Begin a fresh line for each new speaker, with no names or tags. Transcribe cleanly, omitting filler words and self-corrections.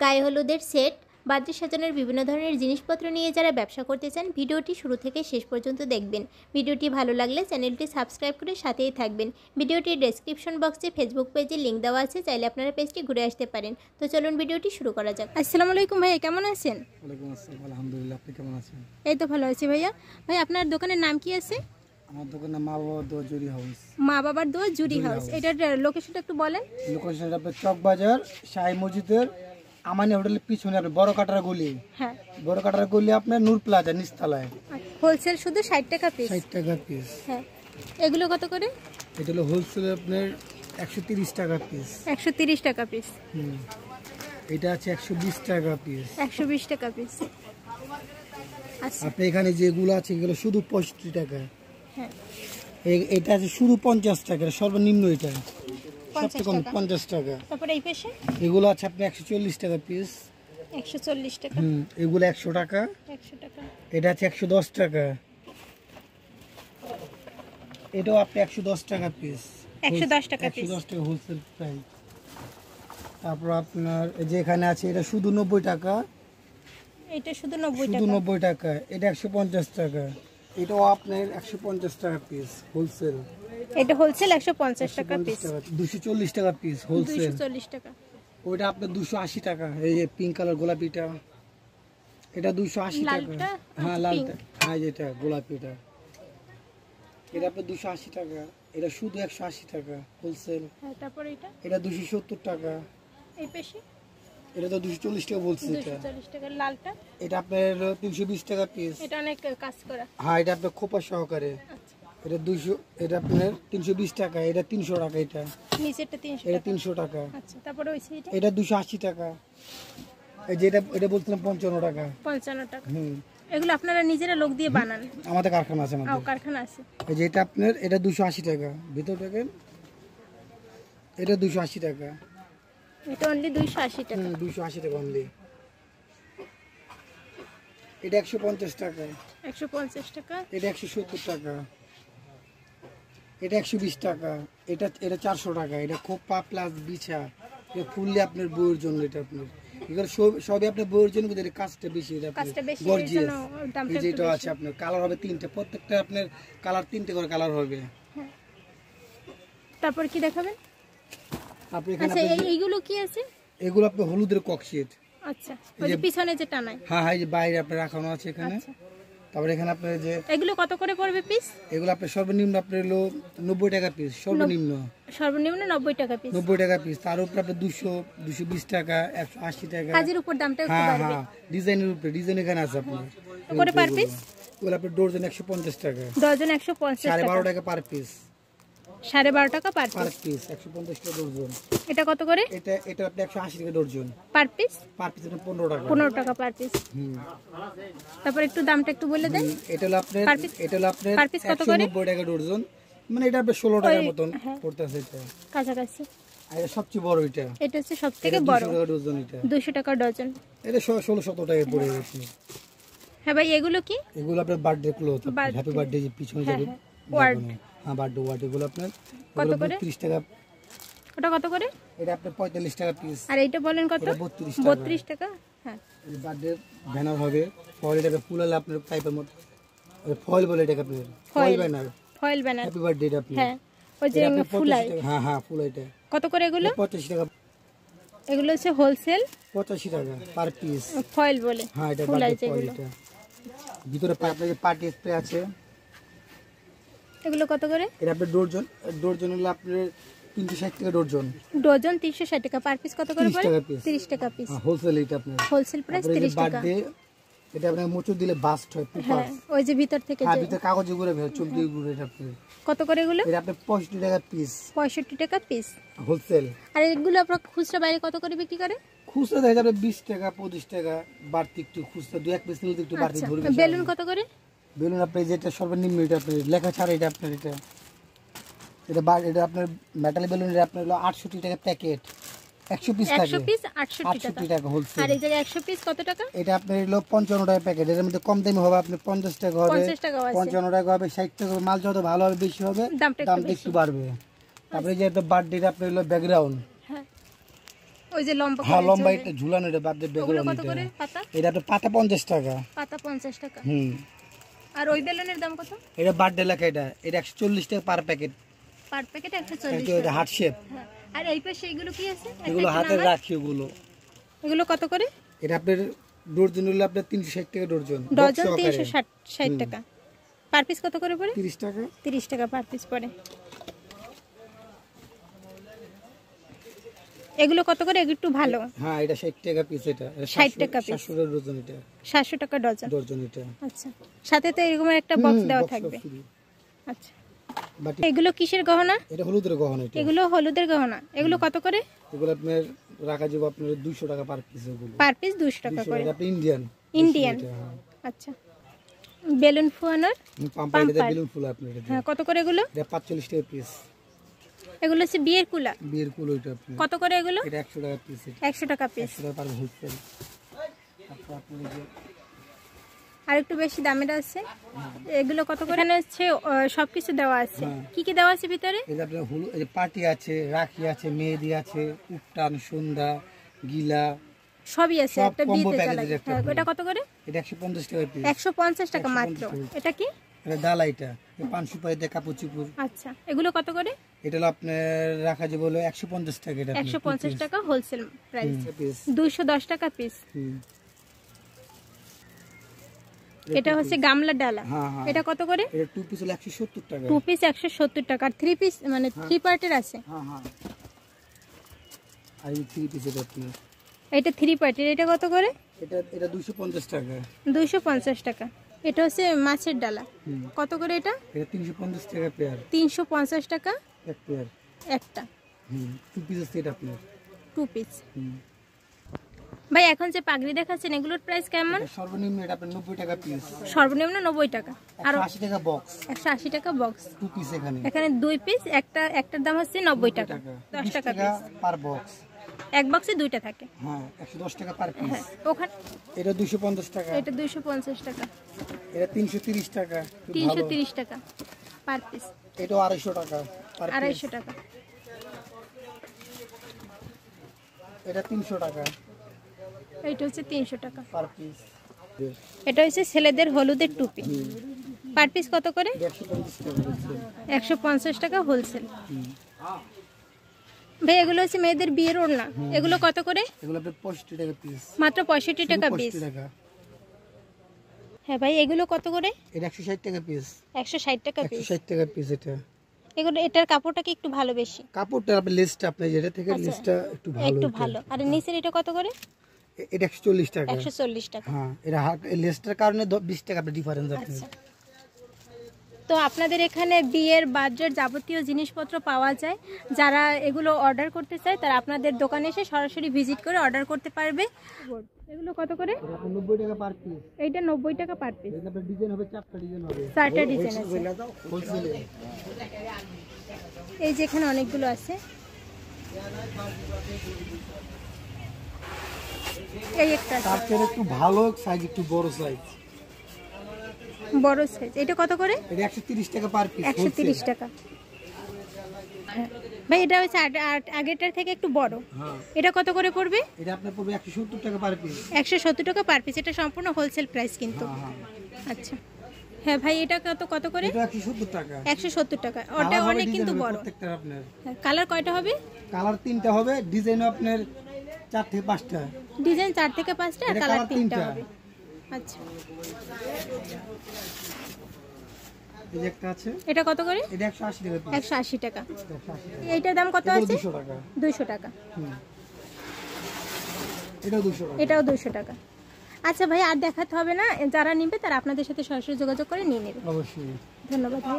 গায়ে হলুদের সেট, বাদ্যে সাজানোর বিভিন্ন ধরনের জিনিসপত্র নিয়ে যারা ব্যবসা করতে চান ভিডিওটি শুরু থেকে শেষ পর্যন্ত দেখবেন। ভিডিওটি ভালো লাগলে চ্যানেলটি সাবস্ক্রাইব করে সাথেই থাকবেন। ভিডিওটির ডেসক্রিপশন বক্সে ফেসবুক পেজে লিঙ্ক দেওয়া আছে, চাইলে আপনারা পেজটি ঘুরে আসতে পারেন। তো চলুন ভিডিওটি শুরু করা যাক। আসসালামু আলাইকুম ভাই, কেমন আছেন?
ওয়ালাইকুম আসসালাম, আলহামদুলিল্লাহ। আপনি কেমন আছেন?
এই তো ভালো আছি ভাইয়া। ভাই আপনার দোকানের নাম কি আছে?
আমার দোকানের মা বাবার দোয়া জুরি হাউস।
মা বাবার দোয়া জুরি হাউস। এটার লোকেশনটা একটু বলেন।
লোকেশন আপনার চকবাজার শাহী মসজিদের আমানি হোটেলের পিছনে, আপনার বড় কাটার গলি।
হ্যাঁ,
বড় কাটার গলি, আপনার নূর প্লাজা নিচতলায়।
হোলসেল শুধু 60 টাকা পিস।
60 টাকা পিস।
হ্যাঁ, এগুলো কত করে?
এটা হলো হোলসেল আপনার 130 টাকা পিস।
130 টাকা পিস।
এটা আছে 120 টাকা পিস।
120 টাকা পিস। আচ্ছা,
আপনি এখানে যেগুলো আছে এগুলো শুধু 65 টাকা।
হ্যাঁ,
এটা আছে শুধু 50 টাকা, সর্বনিম্ন এটা।
50
কম
টাকা।
50 টাকা।
তারপরে এই পাশে
এগুলো আছে আপনি 140 টাকা পিস।
140 টাকা।
এগুলো 100 টাকা।
100 টাকা।
এটা আছে 110 টাকা। এটাও আপনি 110 টাকা পিস।
110 টাকা পিস।
110 টাকা হোলসেল প্রাইস। তারপর আপনার এই যে এখানে আছে এটা শুধু 90 টাকা।
এটা শুধু 90
শুধু
টাকা।
90 টাকা। এটা 150 টাকা। এটাও আপনার 150 টাকা পিস হোলসেল।
এটা হোলসেল 150 টাকা পিস।
240 টাকা পিস হোলসেল।
240 টাকা।
ওইটা আপনার 280 টাকা। এই যে পিঙ্ক কালার গোলাপিটা, এটা 280 টাকা।
লালটা?
হ্যাঁ, লালটা। হ্যাঁ, যেটা গোলাপিটা, এটা আপনার 280 টাকা। এটা শুধু 180 টাকা হোলসেল।
হ্যাঁ, তারপরে
এটা 270 টাকা।
এই পাশে
এটা তো 240 টাকা বলছি। এটা
240 টাকা। লালটা?
এটা আপনার 320 টাকা পিস।
এটা অনেক কাজ করা।
হ্যাঁ, এটা আপনার খোপা সহকারে।
আচ্ছা,
এটা 200, এটা আপনার 320 টাকা। এটা 300 টাকা। এটা
নিচেরটা 300
এটা
টাকা।
300 টাকা।
আচ্ছা, তারপরে ওই সাইডে
এটা 280 টাকা। এই যে এটা বলছিলাম 55 টাকা।
55 টাকা। এগুলো আপনারা নিজেরা লোক দিয়ে বানান?
আমাদের কারখানা আছে। আমাদের
কারখানা আছে।
এই যে এটা আপনার এটা 280 টাকা। ভিতর দেখেন, এটা 280 টাকা।
এটা অনলি 280 টাকা।
280 টাকা অনলি। এটা 150 টাকা।
150 টাকা।
এটা 170 টাকা। এটা 120 টাকা। এটা 400 টাকা। এটা খোপা প্লাস বিছা। এটা ফুললি আপনার বউয়ের জন্য। এটা আপনার এগুলো সবই আপনার বউয়ের জন্য, কিন্তু কাজটা বেশি। এটা
কাজটা বেশি, এর
গর্জিয়াস।
জন্য দামটা
এই যে
একটু
এটা
বেশি।
আছে আপনার কালার হবে 3টে, প্রত্যেকটা আপনার কালার 3টে করে কালার হবে।
তারপর কি দেখাবেন?
আপনি এখানে
আচ্ছা, এইগুলো কি আছে?
এগুলো আপনার হলুদের ককশিট।
আচ্ছা, ওই যে পিছনে যে টানায়।
হ্যাঁ, এই যে বাইরে আপনার রাখানো আছে এখানে।
আচ্ছা,
তারপরে এখানে আপনার যে
এগুলো কত করে পড়বে পিস?
এগুলো আপনার সর্বনিম্ন আপনার হলো 90 টাকা পিস। সর্বনিম্ন
সর্বনিম্ন 90 টাকা পিস।
90 টাকা পিস। তার উপরে আপনার 200, 220 টাকা, 180 টাকা।
কাজের উপর দামটা একটু
হ্যাঁ
বাড়বে।
হ্যাঁ, ডিজাইনের উপরে। ডিজাইন এখানে আছে আপনার
করে পার পিস?
এগুলো আপনার ডর্জন 150 টাকা।
ডজন 150 টাকা।
12.5 টাকা পার পিস।
12.5 টাকা পার
পার
পিস।
পিস 150 টাকা ডর্জন।
এটা কত করে
এটা আপনি 180 টাকা dozen
per piece?
Per piece. 15 টাকা।
15 টাকা পার পিস। তারপর একটু দামটা একটু বলে দেন।
এটা হলো আপনার
পার পিস?
এটা হলো আপনার
পার পিস কত করে?
190 টাকা ডর্জন। মানে এটা আপনার 16 টাকার মতন পড়তেছে। এটা
কাছাকাছি।
আর এটা সবচেয়ে বড়। এটা
এটা হচ্ছে সবথেকে বড়।
200 টাকা ডজন। এটা
200 টাকা ডজন।
এটা 16-17 টাকায় পড়ে গেছে।
হ্যাঁ ভাই, এগুলো কি?
এগুলো আপনার বার্থডে ক্লথ। হ্যাপি বার্থডে যে পিছনে যাবে।
ওয়ার্ড।
হ্যাঁ, বার্থডে এগুলো আপনার
কত করে?
30 টাকা।
ওটা কত করে?
এটা আপনার 45 টাকা পিস।
আর এইটা বলেন কত?
এটা 32 টাকা।
32 টাকা। হ্যাঁ,
এই বার্থডে ব্যানার হবে। ফয়েল এটাকে ফুল হলে আপনার টাইপের মতো ফয়েল বলে এটাকে আপনার foil banner.
Foil banner.
Happy birthday এটা আপনি।
হ্যাঁ, ওই যে
এটা আপনার 85
ফুলাই।
টাকা। হ্যাঁ হ্যাঁ, ফুল এটা
কত করে এগুলো?
85 টাকা।
এগুলো হচ্ছে হোলসেল
85 টাকা পার পিস।
ফয়েল বলে।
হ্যাঁ, এটা
ফুলাই
বার্থডে ফয়েল।
যেগুলো।
এটা ভিতরে আপনার যে পার্টি স্প্রে আছে।
এগুলো কত করে?
এটা আপনার ডর্জন হলো আপনার 360 টাকা ডর্জন।
ডজন 360 টাকা। পার পিস কত করে
30
পড়ে?
টাকা পিস।
30 টাকা পিস।
হোলসেল এটা আপনার
হোলসেল প্রাইস 30 টাকা।
বার্থডে এটা আপনার মোচর দিলে বাস্ট হয় পেপার।
হ্যাঁ, ওই যে ভিতর থেকে
হ্যাঁ,
যে
ভিতরে কাগজে গুঁড়ে চুমকি গুঁড়ে। এটা আপনার
কত করে এগুলো?
এটা আপনার 65 টাকা পিস।
65 টাকা পিস
হোলসেল।
আর এগুলো আপনারা খুচরা বাইরে কত করে বিক্রি করে?
খুচরা দেখা যাবে 20 টাকা 25 টাকা। বাড়তি একটু খুচরা 2-1 পিস নিলে একটু বাড়তি
আচ্ছা,
ধরবে।
বেলুন কত করে?
বেলুন আপনার যেটা সর্বনিম্ন এটা আপনার লেখা ছাড়া। এটা আপনার এটা আপনার মেটালি বেলুন। এটা আপনার হলো 68 টাকা প্যাকেট। 100 পিস থাকে।
100 পিস 68 টাকা
হোলসেল।
আর এই জায়গায় 100 পিস কত টাকা?
এটা আপনার হলো 55 টাকা প্যাকেট। এর মধ্যে কম দামি হবে আপনার 50 টাকা হবে,
50 টাকা আছে।
55 টাকা হবে, 60 টাকা হবে। মাল যত ভালো হবে বেশি হবে, দামটা একটু বাড়বে। তারপরে যে এটা বার্থডে আপনার হলো ব্যাকগ্রাউন্ড।
হ্যাঁ, ওই যে লম্বা
হ্যাঁ
করে
লম্বা
ঝোলে।
এটা ঝুলানো, এটা বাদ দিয়ে
ওগুলো
বেগুন
কত করে পাতা?
এটা আপনার পাতা 50 টাকা।
পাতা 50 টাকা। আর ওই বেলুনের দাম কত?
এটা বার্থডে লেখা, এটা 140 টাকা পার প্যাকেট।
পার প্যাকেট 140
এটা
টাকা।
Heart shape.
হ্যাঁ। আর এই পাশে এগুলো কি আছে?
এগুলো
একটা
হাতের
নাম্বার?
রাখি ওগুলো।
এগুলো কত করে?
এটা আপনার ডর্জন হলে আপনার 360 টাকা ডর্জন।
ডজন 360 টাকা। পার পিস কত করে পড়ে?
30 টাকা।
30 টাকা পার পিস পড়ে। এগুলো কত করে? একটু ভালো।
হ্যাঁ এটা 60 টাকা পিস, এটা
60 টাকা পিস।
700 টাকা ডর্জন, এটা
700 টাকা ডজন।
ডর্জন এটা।
আচ্ছা, সাথে তো এরকম একটা বক্স দেওয়া থাকবে। আচ্ছা,
বাটি
এগুলো কিসের গহনা?
এটা হলুদের গহনা। এটা
এগুলো হলুদের গহনা। এগুলো কত করে?
এগুলো আপনার রাখা যাবে আপনার 200 টাকা পার পিস। এগুলো
পার পিস 200 টাকা
200
করে।
টাকা। আপনি ইন্ডিয়ান
ইন্ডিয়ান। আচ্ছা, বেলুন ফুয়ানোর
পাম্পার এটা বেলুন ফুল আপনার এটা।
হ্যাঁ, কত করে এগুলো?
এটা 45 টাকা পিস।
এগুলো হচ্ছে বিয়ের কুলা।
বিয়ের কুল ওইটা আপনি
কত করে এগুলো?
এটা 100 টাকা পিস।
100 টাকা পিস।
100 টাকা পার হোলসেল। তারপর আপনার এই যে
আর একটু বেশি দামের আছে। এগুলো কত করে? এখানে হচ্ছে সবকিছু দেওয়া আছে।
হ্যাঁ।
কি কি দেওয়া আছে ভিতরে?
এই যে আপনার হলুদ, এই যে পার্টি আছে, রাখি আছে, মেহেদি আছে, উপটান, সন্ধ্যা, গিলা,
সবই আছে।
সব
একটা
combo
বিয়েতে
package
লাগে।
এর একটা
হ্যাঁ,
আপনার।
এটা কত করে?
এটা 150 টাকা পিস।
150 টাকা মাত্র।
150
এটা কি?
এটা ডালা, এটা 500 পাই দিয়ে কাপড় চুপড়।
আচ্ছা, এগুলো কত করে?
এটা হলো আপনার রাখা যাবে হলো 150 টাকা। এটা
150 টাকা হোলসেল প্রাইস।
পিস।
210 টাকা পিস। এটা হচ্ছে গামলা ডালা।
হ্যাঁ হ্যাঁ।
এটা কত করে?
এটা 2 পিস হলো 170 টাকা।
2 পিস 170 টাকা। আর 3 পিস মানে 3 পার্টের আছে।
হ্যাঁ হ্যাঁ। আর এই 3 পিস এটা আপনার।
এটা 3 পার্টের। এটা কত করে?
এটা 250 টাকা।
250 টাকা। এটা হচ্ছে মাছের ডালা। কত করে এটা?
এটা 350 টাকা পেয়ার।
350 টাকা
এক পেয়ার।
একটা।
2 পিস সেট আপনার।
2 পিস। ভাই, এখন যে পাগড়ি দেখাচ্ছেন এগুলোর প্রাইস কেমন?
এটা সর্বনিম্ন এটা আপনার 90 টাকা পিস।
সর্বনিম্ন 90 টাকা। আর
180 টাকা বক্স।
180 টাকা বক্স।
2 পিস এখানে।
এখানে 2 পিস, একটার দাম হচ্ছে 90 টাকা। 10 টাকা পিস।
পার বক্স।
এক বক্সে দুইটা থাকে।
হ্যাঁ 110 টাকা পার পিস।
হ্যাঁ, ওখানে
এটা 250 টাকা।
এটা 250 টাকা।
এটা 330 টাকা।
330 টাকা পার পিস।
এটা 250 টাকা পার পিস।
250 টাকা।
এটা 300 টাকা
এটা হচ্ছে 300 টাকা
পার পিস।
এটা হচ্ছে ছেলেদের হলুদের টুপি। পার পিস কত করে?
150 টাকা হচ্ছে।
150 টাকা হোলসেল। ভাই, এগুলো হচ্ছে মেয়েদের বিয়ের ওড়না। এগুলো কত করে?
এগুলো আপনার 65 টাকা পিস।
মাত্র 65 টাকা পিস।
65 টাকা।
হ্যাঁ ভাই, এগুলো কত করে?
এটা 160 টাকা পিস।
160 টাকা পিস।
160 টাকা পিস এটা।
এগুলো, এটার কাপড়টা কি একটু ভালো বেশি?
কাপড়টা আপনি লেসটা আপনি যেটা থেকে
আচ্ছা।
লেসটা একটু ভালো।
একটু
এটা।
ভালো। আর নিচের এটা কত করে?
এটা 140 টাকা।
140 টাকা।
হ্যাঁ, এটা লেসটার কারণে 20 টাকা আপনার ডিফারেন্স আছে।
আচ্ছা, তো আপনাদের এখানে বিয়ের বাজার যাবতীয় জিনিসপত্র পাওয়া যায়। যারা এগুলো অর্ডার করতে চায় তারা আপনাদের দোকানে এসে সরাসরি ভিজিট করে অর্ডার করতে পারবে। এগুলো কত করে?
এটা আপনার 90 টাকা পার পিস।
এইটা 90 টাকা পার পিস।
এটা আপনার ডিজাইন হবে 4টা ডিজাইন হবে।
4টা ডিজাইন আছে।
হোলসেলে।
এই যে এখানে অনেকগুলো আছে। এই একটা আছে,
তার থেকে একটু ভালো সাইজ, একটু বড় সাইজ।
বড় সাইজ। এটা কত করে?
এটা 130 টাকা পার পিস।
130 টাকা। হ্যাঁ। ভাই, এটা হচ্ছে আগেরটার থেকে একটু বড়।
হ্যাঁ।
এটা কত করে পড়বে?
এটা আপনার পড়বে 170 টাকা পার পিস।
170 টাকা পার পিস। এটা সম্পূর্ণ হোলসেল প্রাইস কিন্তু।
হ্যাঁ।
আচ্ছা। হ্যাঁ ভাই, এটা কত করে?
এটা 170 টাকা।
170 টাকা। ওটা
কালার হবে
অনেক কিন্তু
ডিজাইন হবে
বড়।
প্রত্যেকটা আপনার।
হ্যাঁ, কালার কয়টা হবে?
কালার 3টা হবে, ডিজাইন আপনার 4 থেকে 5টা।
ডিজাইন 4 থেকে 5টা আর
এটা
কালার
কালার
3টা
3টা
হবে। আচ্ছা,
এই যে একটা আছে।
এটা কত করে?
এটা 180 টাকা পিস।
180 টাকা।
180 টাকা।
এইটার দাম কত
এগুলো
আছে?
200 টাকা।
200 টাকা।
এটাও 200 টাকা।
এটাও 200 টাকা। আচ্ছা ভাই, আর দেখাতে হবে না। যারা নিবে তারা আপনাদের সাথে সরাসরি যোগাযোগ করে নিয়ে নেবে।
অবশ্যই।
ধন্যবাদ ভাই।